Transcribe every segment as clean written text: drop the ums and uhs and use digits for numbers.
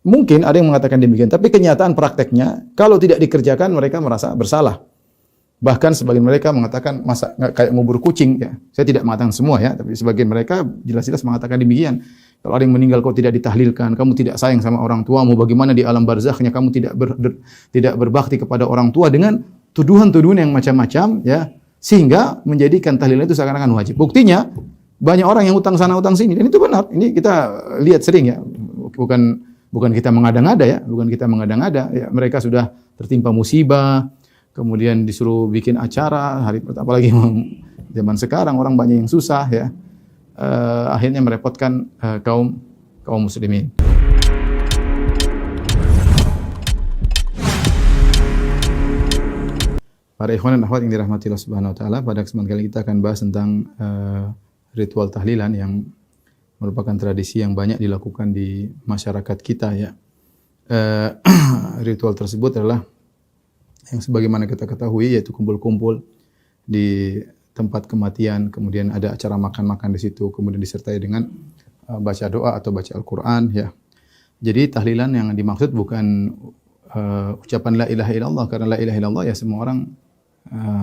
mungkin ada yang mengatakan demikian, tapi kenyataan prakteknya kalau tidak dikerjakan mereka merasa bersalah. Bahkan sebagian mereka mengatakan masa kayak ngubur kucing ya. Saya tidak mengatakan semua ya, tapi sebagian mereka jelas-jelas mengatakan demikian. Kalau ada yang meninggal kau tidak ditahlilkan, kamu tidak sayang sama orang tuamu, bagaimana di alam barzakhnya kamu tidak berbakti kepada orang tua dengan tuduhan-tuduhan yang macam-macam ya, sehingga menjadikan tahlilan itu seakan-akan wajib. Buktinya banyak orang yang utang sana utang sini dan itu benar. Ini kita lihat sering ya. Bukan kita mengada-ngada ya, bukan kita mengada-ngada ya. Mereka sudah tertimpa musibah, kemudian disuruh bikin acara hari pertama, apalagi zaman sekarang orang banyak yang susah ya. Akhirnya merepotkan kaum muslimin. Para ikhwan dan akhwat yang dirahmati Allah Subhanahu wa taala, pada kesempatan kali kita akan bahas tentang ritual tahlilan yang merupakan tradisi yang banyak dilakukan di masyarakat kita ya. Ritual tersebut adalah yang sebagaimana kita ketahui yaitu kumpul-kumpul di tempat kematian, kemudian ada acara makan-makan di situ, kemudian disertai dengan baca doa atau baca Al-Qur'an ya. Jadi tahlilan yang dimaksud bukan ucapan la ilaha illallah, karena la ilaha illallah ya semua orang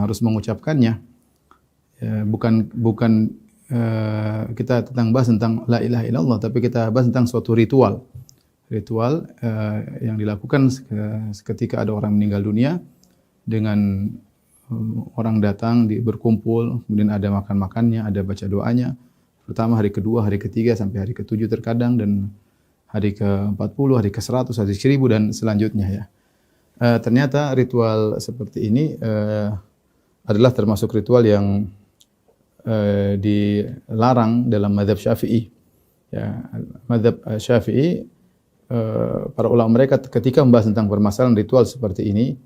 harus mengucapkannya. Ya, bukan kita bahas tentang la ilaha illallah, tapi kita bahas tentang suatu ritual yang dilakukan ketika ada orang meninggal dunia dengan orang datang berkumpul, kemudian ada makan-makannya, ada baca doanya. Pertama, hari kedua, hari ketiga, sampai hari ke-7 terkadang, dan hari ke-40, hari ke-100, hari ke-1000, dan selanjutnya ya. Ternyata ritual seperti ini adalah termasuk ritual yang dilarang dalam mazhab Syafi'i. Ya, mazhab Syafi'i, para ulama mereka ketika membahas tentang permasalahan ritual seperti ini,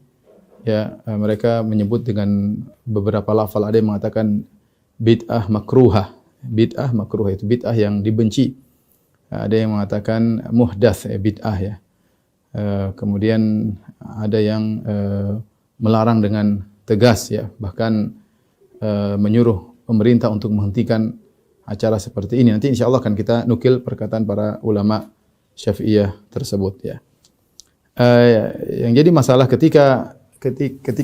ya mereka menyebut dengan beberapa lafal. Ada yang mengatakan bid'ah makruhah. Bid'ah makruhah itu bid'ah yang dibenci. Ada yang mengatakan muhdats bid'ah ya. Kemudian ada yang melarang dengan tegas ya, bahkan menyuruh pemerintah untuk menghentikan acara seperti ini. Nanti insyaallah akan kita nukil perkataan para ulama Syafi'iyah tersebut ya. Yang jadi masalah ketika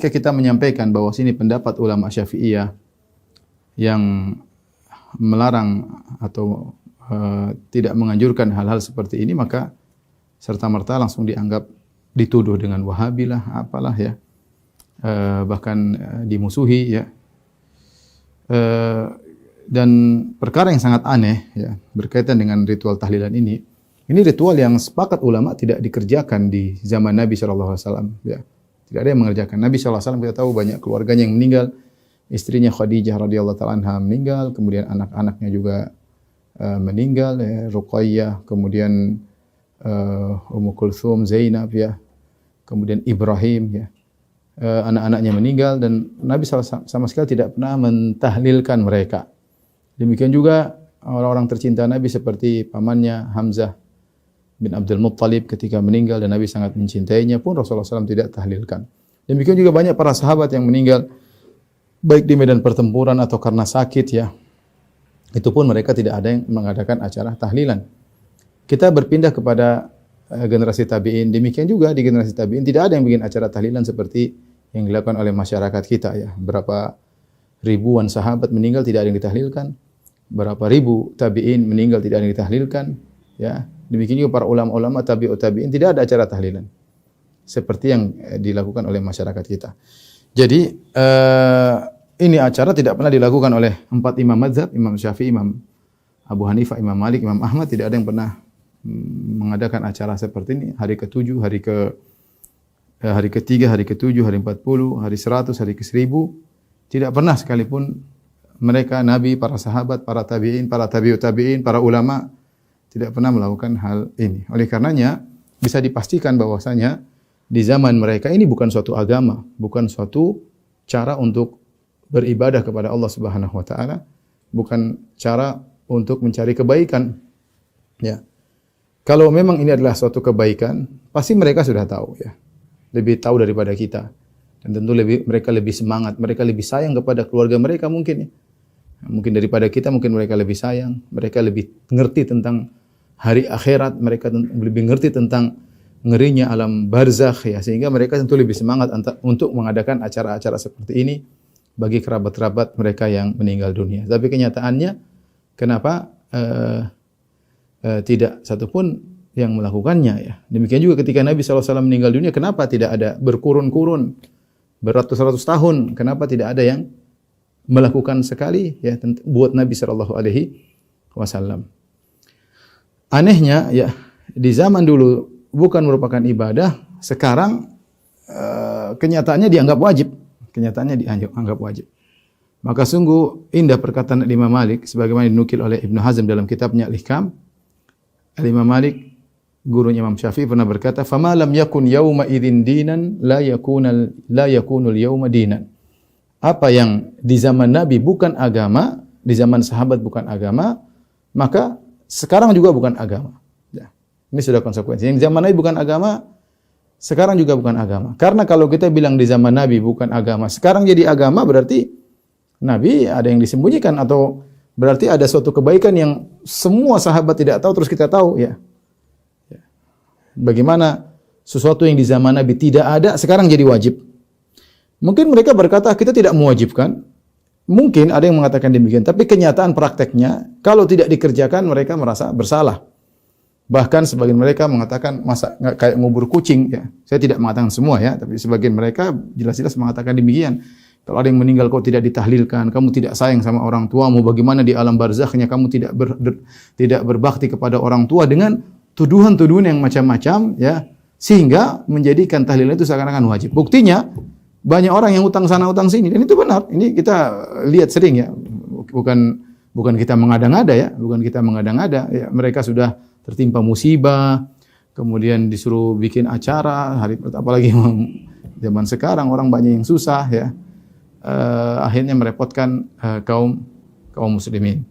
kita menyampaikan bahwa sini pendapat ulama Syafi'iyah yang melarang atau tidak menganjurkan hal-hal seperti ini, maka serta-merta langsung dianggap dituduh dengan Wahabilah, apalah ya, bahkan dimusuhi ya. Dan perkara yang sangat aneh ya berkaitan dengan ritual tahlilan ini ritual yang sepakat ulama tidak dikerjakan di zaman Nabi sallallahu alaihi wasallam ya. Tidak ada yang mengerjakan. Nabi sallallahu alaihi wasallam kita tahu banyak keluarganya yang meninggal. Istrinya Khadijah radhiyallahu taala anha meninggal, kemudian anak-anaknya juga meninggal ya, Ruqayyah, kemudian Ummu Kulthum, Zainab ya. Kemudian Ibrahim ya. Anak-anaknya meninggal dan Nabi sama sekali tidak pernah mentahlilkan mereka. Demikian juga orang-orang tercinta Nabi seperti pamannya Hamzah bin Abdul Muttalib ketika meninggal dan Nabi sangat mencintainya pun Rasulullah SAW tidak tahlilkan. Demikian juga banyak para sahabat yang meninggal baik di medan pertempuran atau karena sakit ya. Itu pun mereka tidak ada yang mengadakan acara tahlilan. Kita berpindah kepada generasi tabi'in. Demikian juga di generasi tabi'in tidak ada yang bikin acara tahlilan seperti yang dilakukan oleh masyarakat kita ya. Berapa ribuan sahabat meninggal tidak ada yang ditahlilkan. Berapa ribu tabi'in meninggal tidak ada yang ditahlilkan ya. Demikian juga para ulama-ulama tabi'ut tabi'in tidak ada acara tahlilan seperti yang dilakukan oleh masyarakat kita. Jadi ini acara tidak pernah dilakukan oleh 4 imam mazhab, Imam Syafi'i, Imam Abu Hanifah, Imam Malik, Imam Ahmad, tidak ada yang pernah mengadakan acara seperti ini. Hari ke-7, hari ke-3, hari ke-7, hari 40, hari 100, hari ke-1000 tidak pernah sekalipun mereka, Nabi, para sahabat, para tabi'in, para tabi'ut tabi'in, para ulama tidak pernah melakukan hal ini. Oleh karenanya bisa dipastikan bahwasanya di zaman mereka ini bukan suatu agama, bukan suatu cara untuk beribadah kepada Allah Subhanahu wa taala, bukan cara untuk mencari kebaikan. Ya. Kalau memang ini adalah suatu kebaikan, pasti mereka sudah tahu ya. Lebih tahu daripada kita. Dan tentu mereka lebih semangat, mereka lebih sayang kepada keluarga mereka mungkin ya. Mungkin daripada kita, mungkin mereka lebih sayang, mereka lebih ngerti tentang hari akhirat, mereka lebih ngerti tentang ngerinya alam barzakh ya, sehingga mereka tentu lebih semangat untuk mengadakan acara-acara seperti ini bagi kerabat-kerabat mereka yang meninggal dunia. Tapi kenyataannya kenapa tidak satupun yang melakukannya ya. Demikian juga ketika Nabi SAW meninggal dunia, kenapa tidak ada berkurun-kurun beratus-ratus tahun, kenapa tidak ada yang melakukan sekali ya buat Nabi SAW. Anehnya ya, di zaman dulu bukan merupakan ibadah, sekarang kenyataannya dianggap wajib. Kenyataannya dianggap wajib. Maka sungguh indah perkataan Imam Malik sebagaimana dinukil oleh Ibnu Hazm dalam kitabnya Al-Ihkam. Imam Malik, gurunya Imam Syafi'i, pernah berkata, "Fama lam yakun yauma idzin dinan la yakunul yauma dinan." Apa yang di zaman Nabi bukan agama, di zaman sahabat bukan agama, maka sekarang juga bukan agama. Ya. Ini sudah konsekuensi. Yang di zaman Nabi bukan agama, sekarang juga bukan agama. Karena kalau kita bilang di zaman Nabi bukan agama, sekarang jadi agama, berarti Nabi ada yang disembunyikan, atau berarti ada suatu kebaikan yang semua sahabat tidak tahu terus kita tahu ya. Bagaimana sesuatu yang di zaman Nabi tidak ada sekarang jadi wajib? Mungkin mereka berkata kita tidak mewajibkan. Mungkin ada yang mengatakan demikian, tapi kenyataan prakteknya kalau tidak dikerjakan mereka merasa bersalah. Bahkan sebagian mereka mengatakan masa kayak ngubur kucing ya. Saya tidak mengatakan semua ya, tapi sebagian mereka jelas-jelas mengatakan demikian. Kalau ada yang meninggal kau tidak ditahlilkan, kamu tidak sayang sama orang tuamu, bagaimana di alam barzakhnya kamu tidak berbakti kepada orang tua, dengan tuduhan-tuduhan yang macam-macam ya, sehingga menjadikan tahlil itu seakan-akan wajib. Buktinya banyak orang yang utang sana utang sini, dan itu benar. Ini kita lihat sering ya. Bukan kita mengada-ngada ya, bukan kita mengada-ngada ya. Mereka sudah tertimpa musibah, kemudian disuruh bikin acara hari, apalagi zaman sekarang orang banyak yang susah ya. Akhirnya merepotkan kaum muslimin.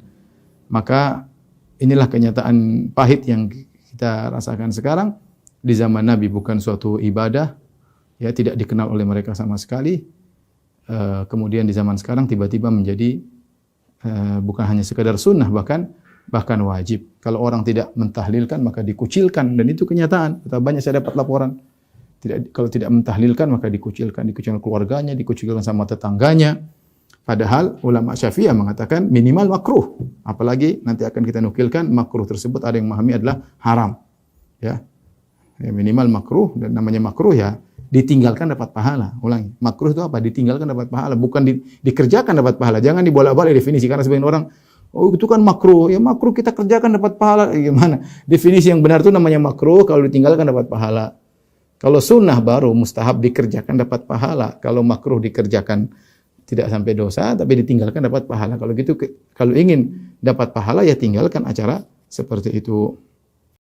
Maka inilah kenyataan pahit yang kita rasakan sekarang. Di zaman Nabi bukan suatu ibadah, ya, tidak dikenal oleh mereka sama sekali. Kemudian di zaman sekarang tiba-tiba menjadi bukan hanya sekadar sunnah, bahkan wajib. Kalau orang tidak mentahlilkan maka dikucilkan, dan itu kenyataan. Banyak saya dapat laporan. Kalau tidak mentahlilkan maka dikucilkan keluarganya, dikucilkan sama tetangganya. Padahal ulama Syafi'iyah mengatakan minimal makruh. Apalagi nanti akan kita nukilkan makruh tersebut ada yang memahami adalah haram. Ya. Minimal makruh, dan namanya makruh ya ditinggalkan dapat pahala. Ulangi, makruh itu apa? Ditinggalkan dapat pahala, bukan dikerjakan dapat pahala. Jangan dibolak-balik definisi, karena sebagian orang, oh itu kan makruh. Ya makruh kita kerjakan dapat pahala. Gimana? Definisi yang benar itu namanya makruh kalau ditinggalkan dapat pahala. Kalau sunnah baru mustahab dikerjakan dapat pahala. Kalau makruh dikerjakan tidak sampai dosa, tapi ditinggalkan dapat pahala. Kalau gitu, kalau ingin dapat pahala ya tinggalkan acara seperti itu.